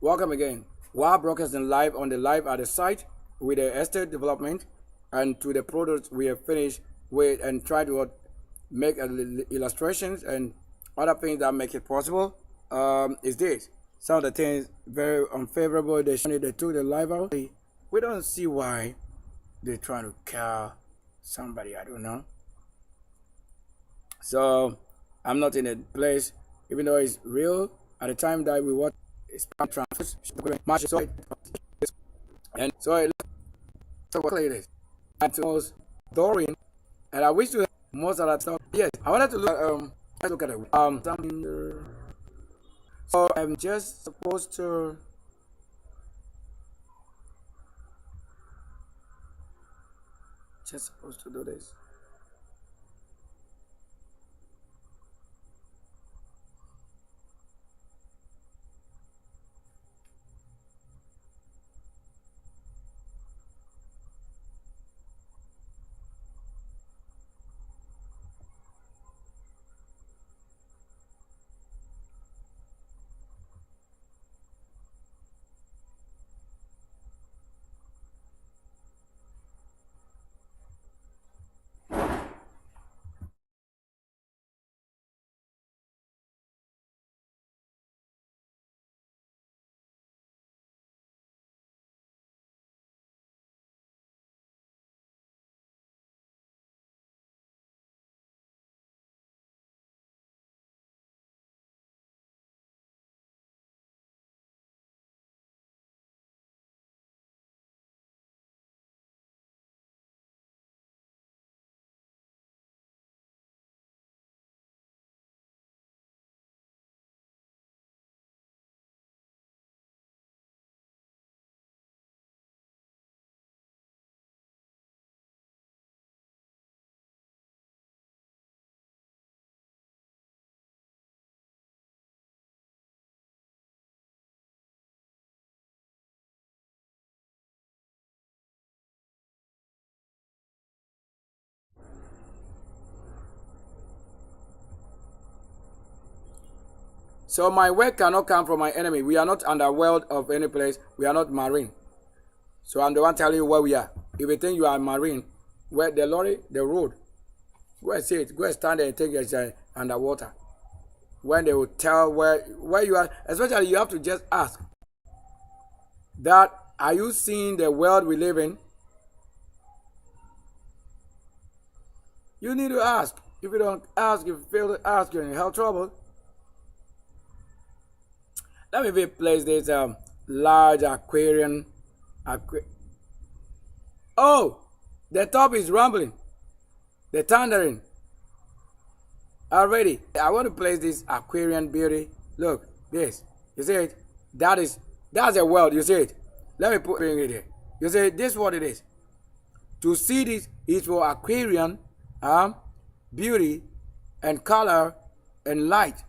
Welcome again. While broadcasting live on the live at the site with the estate development and to the products we have finished with and try to make illustrations and other things that make it possible is this. Some of the things very unfavorable. They took the live out. We don't see why they're trying to kill somebody. I don't know. So I'm not in a place, even though it's real. At the time that we watch, it's transfers, and so it is. And so was Dorian, and I wish to have most of that stuff. Yes, I wanted to look at it. Something. So I'm just supposed to. Do this. So my work cannot come from my enemy. We are not underworld of any place. We are not marine. So I'm the one telling you where we are. If you think you are marine, where the lorry, the road, go and see it. Go and stand there and think it's underwater. When they will tell where you are, especially you have to just ask that, are you seeing the world we live in? You need to ask. If you don't ask, if you fail to ask, you're in hell trouble. Let me place this large aquarium. Oh, the top is rumbling. The thundering. Already, I want to place this aquarium beauty. Look, this. You see it? That's a world. You see it? Let me put it here. You see, this is what it is. To see this is for aquarium, beauty, and color, and light.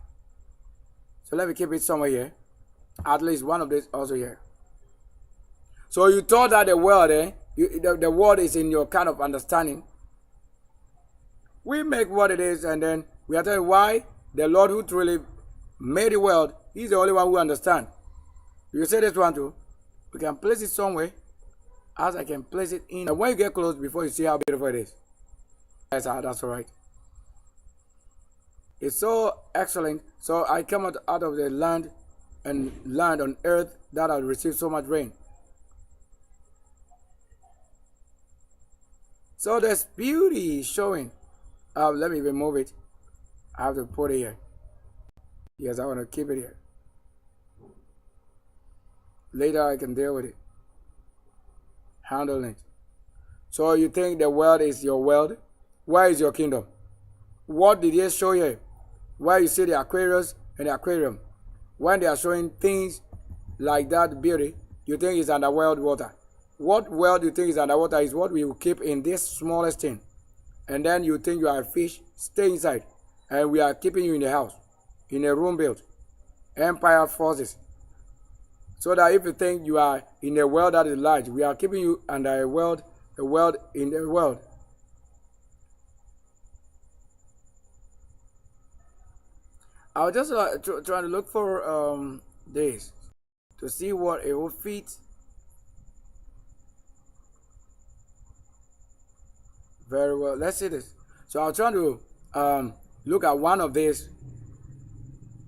So let me keep it somewhere here. At least one of these also here. So you thought that the world, the world is in your kind of understanding. We make what it is, and then we are telling you why the Lord who truly made the world, He's the only one who understands. You say this one too. We can place it somewhere, as I can place it in. And when you get close, before you see how beautiful it is. That's all right. It's so excellent. So I come out of the land and land on earth that has received so much rain. So there's beauty showing. Let me remove it. I have to put it here. Yes, I want to keep it here. Later I can deal with it. Handle it. So you think the world is your world? Where is your kingdom? What did they show you? Where you see the Aquarius and the aquarium. When they are showing things like that beauty, you think it's underworld water. What world you think is underwater is what we will keep in this smallest thing. And then you think you are a fish, stay inside. And we are keeping you in the house, in a room built. Empire forces. So that if you think you are in a world that is large, we are keeping you under a world in the world. I was just trying to look for this. to see what it will fit very well. Let's see this. So I'm trying to look at one of these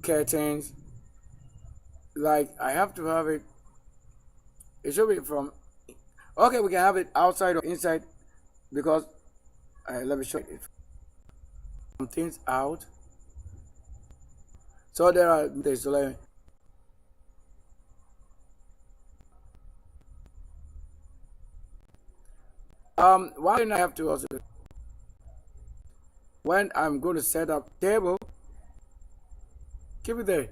curtains. Like I have to have it. It should be from. Okay, we can have it outside or inside because let me show it. Some things out. So there are this. So let me, why didn't I have to also when I'm going to set up table, keep it there.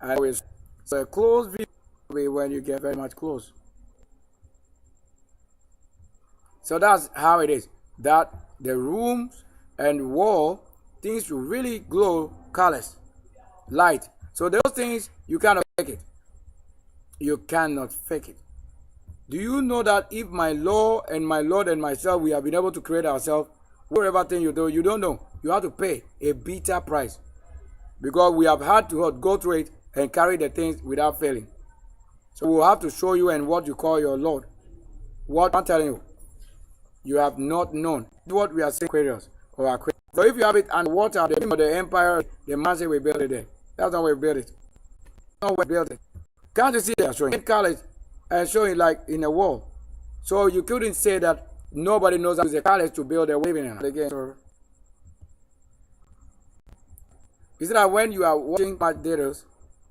I always so a close view will be when you get very much close. So that's how it is. That the rooms and wall things will really glow colors, light. So those things you cannot fake it. You cannot fake it. Do you know that if my Lord and myself we have been able to create ourselves, whatever thing you do, you don't know. You have to pay a bitter price. Because we have had to go through it and carry the things without failing. So we'll have to show you and what you call your Lord. What I'm telling you, you have not known what we are saying Aquarius or Aquarius. So if you have it underwater, the empire, the man say we built it there. That's not where we built it. That's not where we built it. Can't you see they are showing colors and showing like in a wall? So you couldn't say that nobody knows how to use the colors to build a waving again. So, is it that when you are watching my data?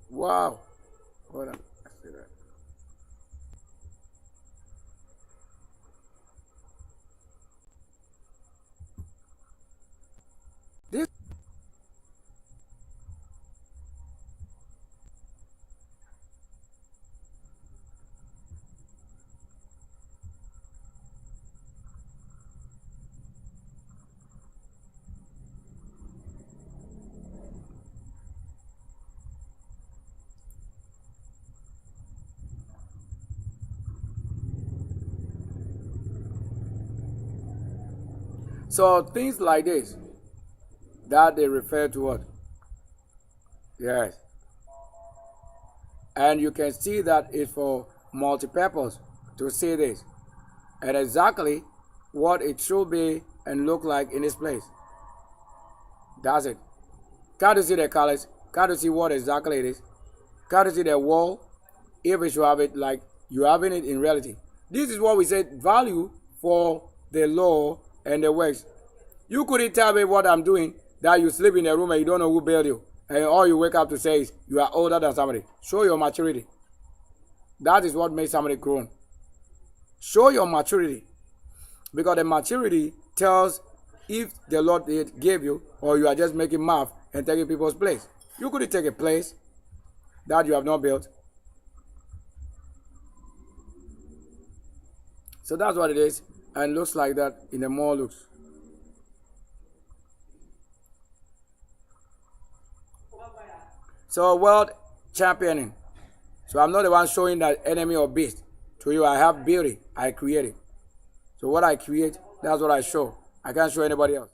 Wow. Hold on. This so things like this that they refer to what? Yes. And you can see that it's for multi-purpose to see this. And exactly what it should be and look like in this place. That's it. Can't you see the colors? Can't you see what exactly it is? Can't you see the wall? If you should have it like you having it in reality. This is what we said value for the law and the works. You couldn't tell me what I'm doing that you sleep in a room and you don't know who built you. And all you wake up to say is you are older than somebody. Show your maturity. That is what makes somebody grown. Show your maturity. Because the maturity tells if the Lord gave you or you are just making math and taking people's place. You couldn't take a place that you have not built. So that's what it is and looks like that in the more looks. So world championing. So I'm not the one showing that enemy or beast to you. I have beauty. I create it. So what I create, that's what I show. I can't show anybody else.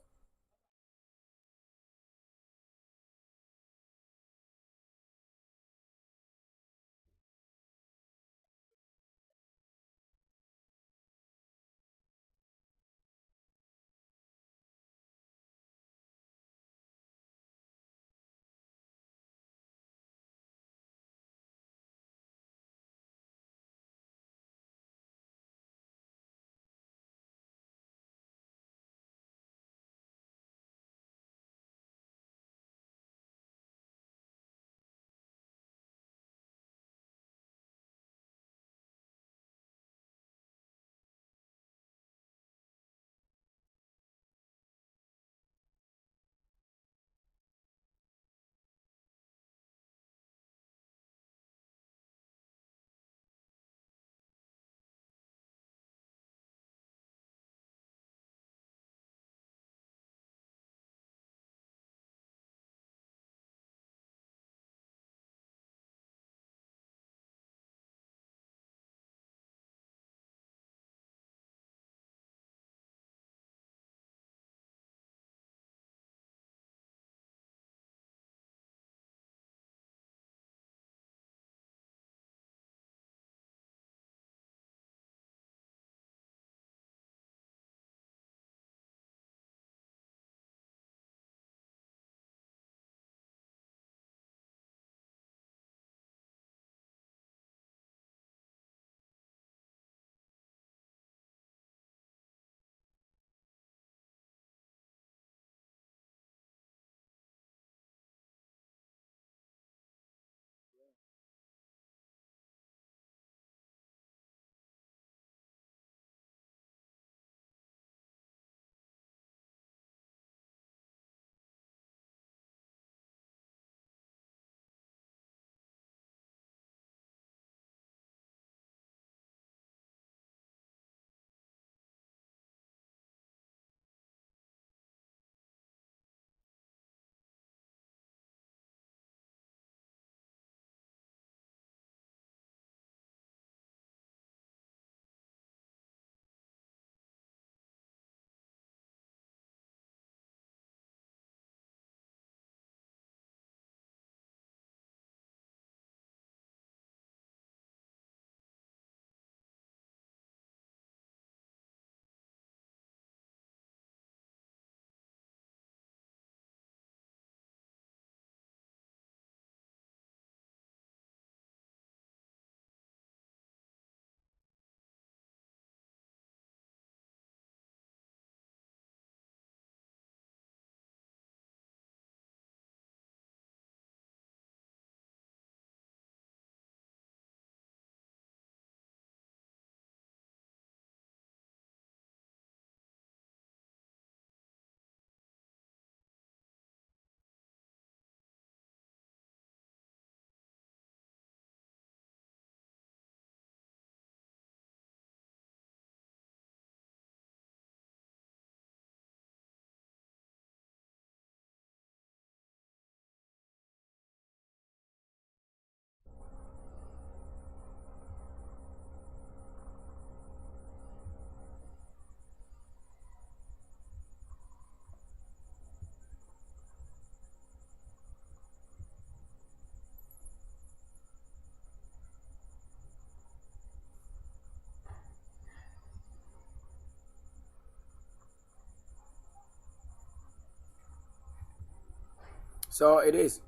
So it is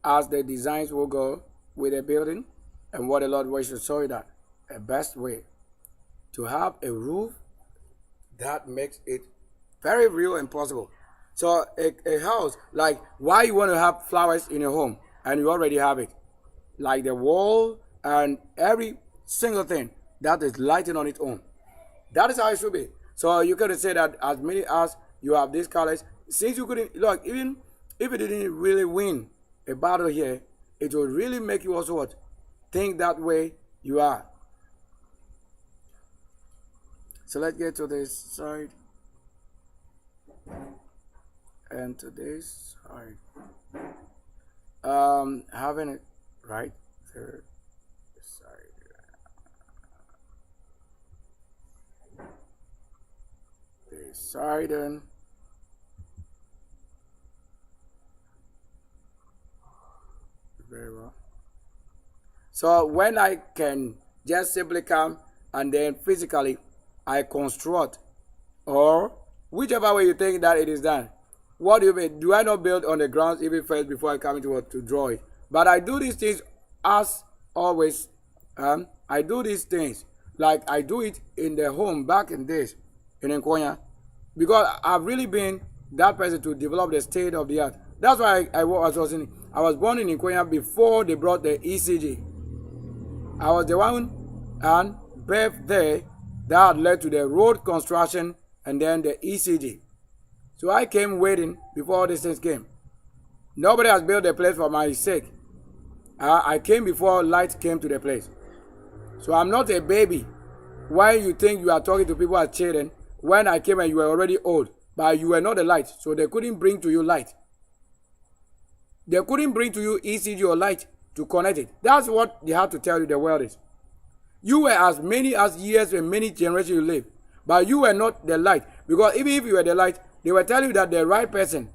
as the designs will go with a building and what the Lord wants to show you that the best way to have a roof that makes it very real and possible. So a house, like why you want to have flowers in your home and you already have it, like the wall and every single thing that is lighting on its own. That is how it should be. So you could say that as many as you have these colors, since you couldn't look, even if it didn't really win a battle here, it will really make you also what? Think that way you are. So let's get to this side. And to this side. Having it right there. This side and very well. So when I can just simply come and then physically I construct, or whichever way you think that it is done. What do you mean? Do I not build on the grounds even first before I come to draw it? But I do these things as always. I do these things like I do it in the home back in this in Nkonya, because I've really been that person to develop the state of the art. That's why I was born in Nkonya before they brought the ECG. I was the one and birth there that led to the road construction and then the ECG. So I came waiting before all these things came. Nobody has built a place for my sake. I came before light came to the place. So I'm not a baby. Why you think you are talking to people as children when I came and you were already old, but you were not the light, so they couldn't bring to you light. They couldn't bring to you ECG or light to connect it. That's what they had to tell you the world is. You were as many as years and many generations you live, but you were not the light. Because even if you were the light, they were telling you that the right person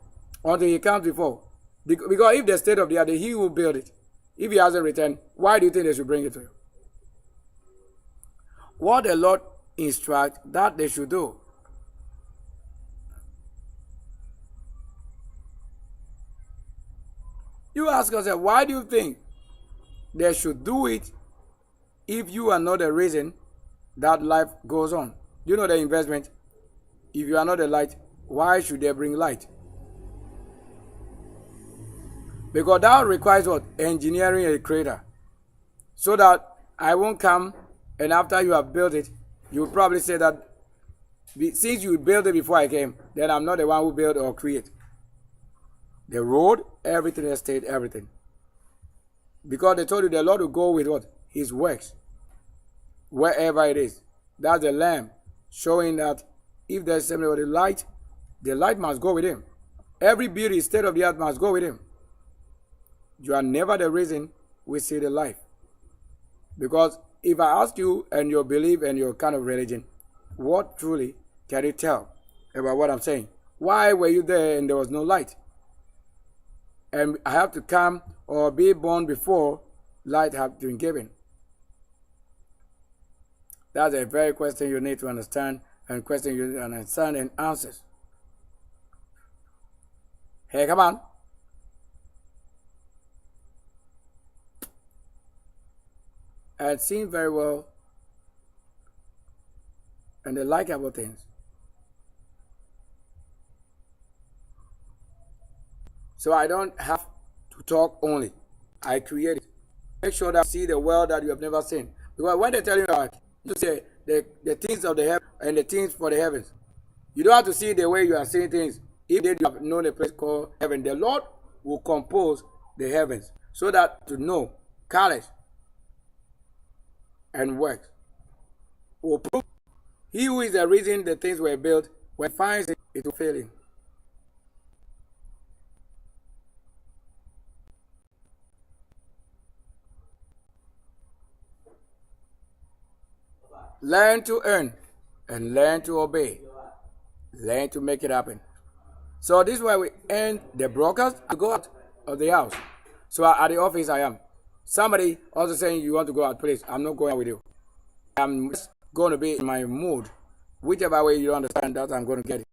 until he comes before. Because if the state of the art, he will build it. If he hasn't returned, why do you think they should bring it to you? What the Lord instructs that they should do. You ask yourself, why do you think they should do it if you are not the reason that life goes on? You know the investment. If you are not the light, why should they bring light? Because that requires what? Engineering a creator. So that I won't come and after you have built it, you will probably say that since you built it before I came, then I'm not the one who built or create. The road, everything, the state, everything. Because they told you the Lord will go with what? His works. Wherever it is. That's the lamb showing that if there's somebody with the light must go with him. Every beauty, state of the art must go with him. You are never the reason we see the life. Because if I ask you and your belief and your kind of religion, what truly can you tell about what I'm saying? Why were you there and there was no light? And I have to come or be born before light have been given. That's a very question you need to understand, and question you need to understand and answers. Hey, come on. And seen very well, and they like about things. So I don't have to talk only. I create it. Make sure that you see the world that you have never seen. Because when they tell you that, you say the things of the heaven and the things for the heavens. You don't have to see the way you are seeing things. If you have known a place called heaven, the Lord will compose the heavens so that to know colors and works will prove he who is the reason the things were built, when finds it, it will fail him. Learn to earn and learn to obey. Learn to make it happen. So this is why we end the broadcast to go out of the house. So at the office I am. Somebody also saying you want to go out, please. I'm not going out with you. I'm just going to be in my mood. Whichever way you understand that, I'm going to get it.